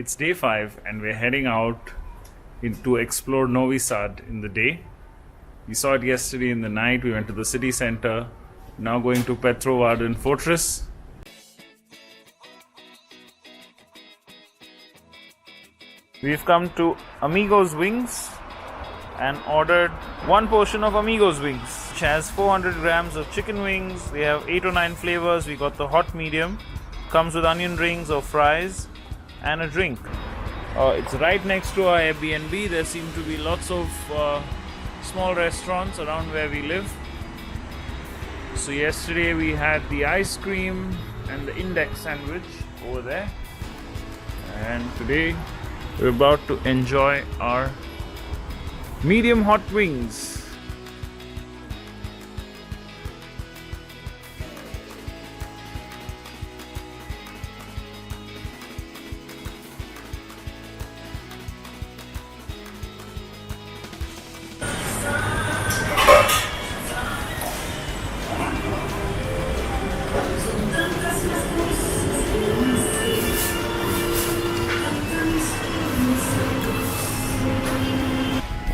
It's day 5 and we're heading out to explore Novi Sad in the day. We saw it yesterday in the night. We went to the city center. Now going to Petrovardin fortress. We've come to Amigo's Wings and ordered one portion of Amigo's Wings, which has 400 grams of chicken wings. They have 8 or 9 flavors. We got the hot medium. Comes with onion rings or fries and a drink. It's right next to our Airbnb. There seem to be lots of small restaurants around where we live. So yesterday we had the ice cream and the index sandwich over there. And today we're about to enjoy our medium hot wings.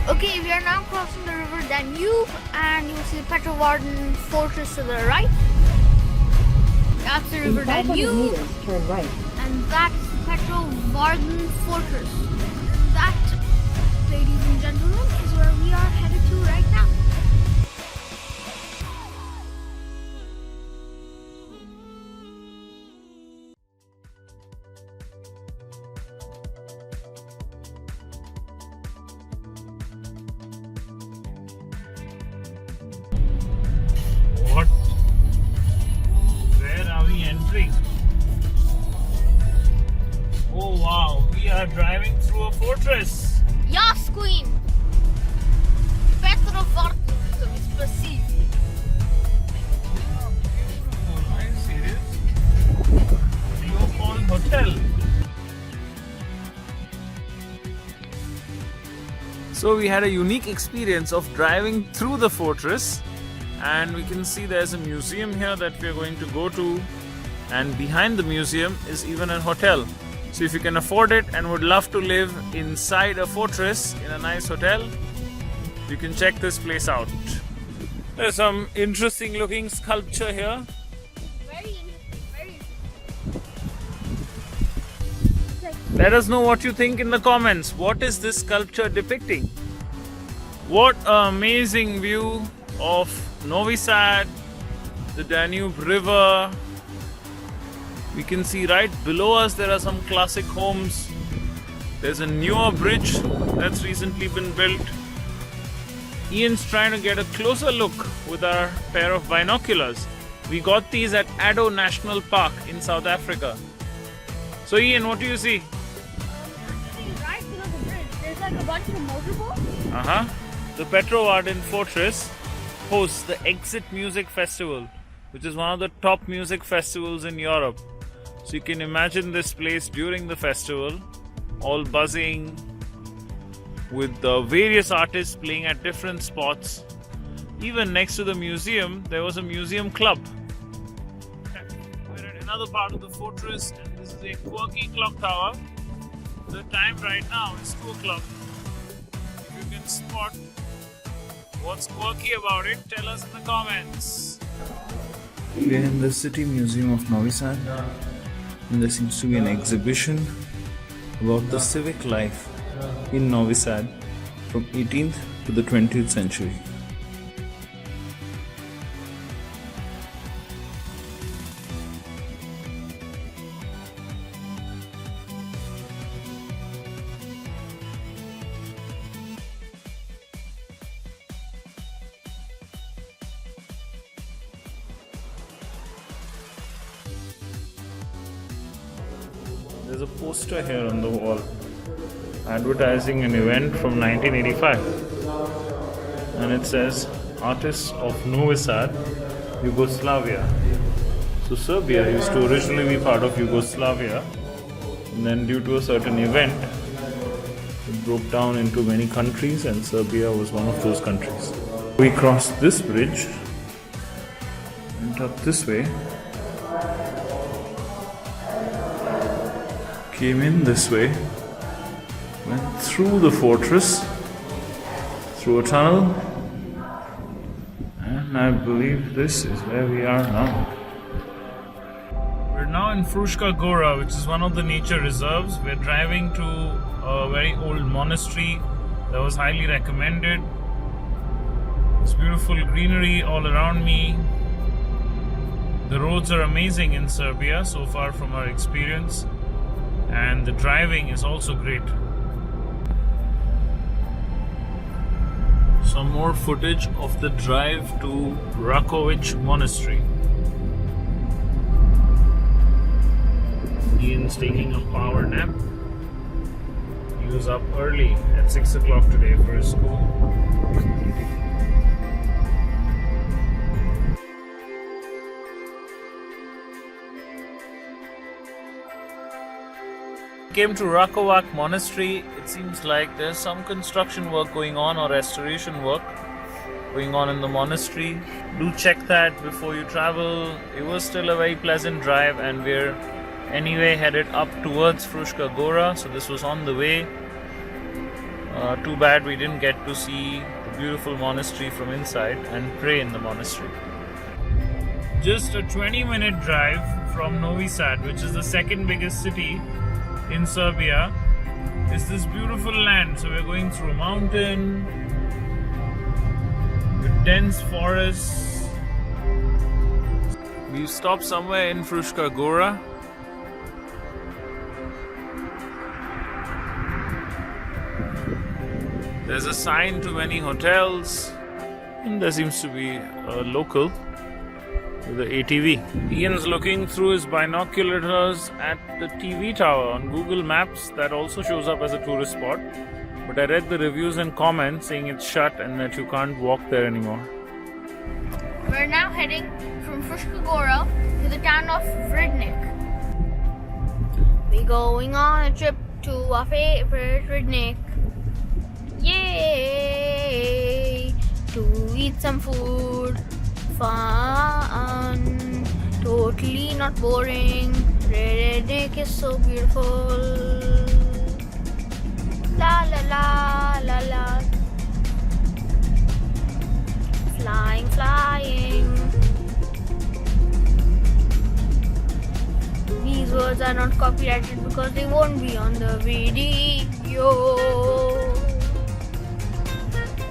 Okay, we are now crossing the river Danube and you will see the Petrovardin fortress to the right. That's the river Danube. Turn right. And that's the Petrovardin fortress. That, ladies and gentlemen, is where we are headed to right now. What? Where are we entering? Oh wow, we are driving through a fortress. Yes, Queen! Petrovardin to be specific. Beautiful, are you serious? Leopold Hotel. So we had a unique experience of driving through the fortress. And we can see there's a museum here that we are going to go to, and behind the museum is even a hotel. So if you can afford it and would love to live inside a fortress in a nice hotel, you can check this place out. There's some interesting looking sculpture here. Very interesting, very Let us know what you think in the comments. What is this sculpture depicting? What an amazing view of Novi Sad, the Danube River. We can see right below us there are some classic homes. There's a newer bridge that's recently been built. Ian's trying to get a closer look with our pair of binoculars. We got these at Addo National Park in South Africa. So Ian, what do you see? right below the bridge, there's like a bunch of motorboats. The Petrovardin Fortress hosts the Exit Music Festival, which is one of the top music festivals in Europe. So you can imagine this place during the festival, all buzzing with various artists playing at different spots. Even next to the museum, there was a museum club. We're at another part of the fortress, and this is a quirky clock tower. The time right now is 2 o'clock. If you can spot what's quirky about it, tell us in the comments. We're in the City Museum of Novi Sad, and there seems to be an exhibition about the civic life in Novi Sad from 18th to the 20th century. There's a poster here on the wall advertising an event from 1985, and it says Artists of Novi Sad, Yugoslavia. So Serbia used to originally be part of Yugoslavia, and then due to a certain event it broke down into many countries, and Serbia was one of those countries. We crossed this bridge, went up this way, Came in this way, went through the fortress, through a tunnel, and I believe this is where we are now. We're now in Fruška Gora, which is one of the nature reserves. We're driving to a very old monastery that was highly recommended. There's beautiful greenery all around me. The roads are amazing in Serbia so far from our experience, and the driving is also great. Some more footage of the drive to Rakovac Monastery. Ian's taking a power nap. He was up early at 6 o'clock today for his school. Came to Rakovac Monastery. It seems like there's some construction work going on or restoration work going on in the monastery. Do check that before you travel. It was still a very pleasant drive, and we're anyway headed up towards Fruška Gora, so this was on the way. Too bad we didn't get to see the beautiful monastery from inside and pray in the monastery. Just a 20-minute drive from Novi, which is the second biggest city in Serbia, is this beautiful land. So we're going through a mountain with dense forests. We've stopped somewhere in Fruška Gora. There's a sign to many hotels, and there seems to be a local with the ATV. Ian's looking through his binoculars at the TV tower on Google Maps. That also shows up as a tourist spot, but I read the reviews and comments saying it's shut and that you can't walk there anymore. We're now heading from Fruška Gora to the town of Rudnik. We're going on a trip to our favorite Rudnik. Yay! To eat some food. Fun, totally not boring. Rudnik is so beautiful. La la la la la. Flying, flying. These words are not copyrighted because they won't be on the video.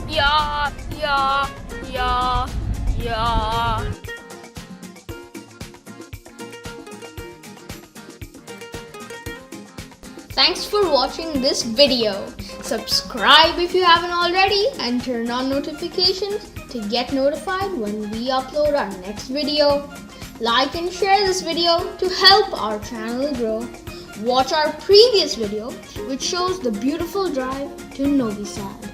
Yeah, yeah, yeah. Yeah. Thanks for watching this video. Subscribe if you haven't already and turn on notifications to get notified when we upload our next video. Like and share this video to help our channel grow. Watch our previous video which shows the beautiful drive to Novi Sad.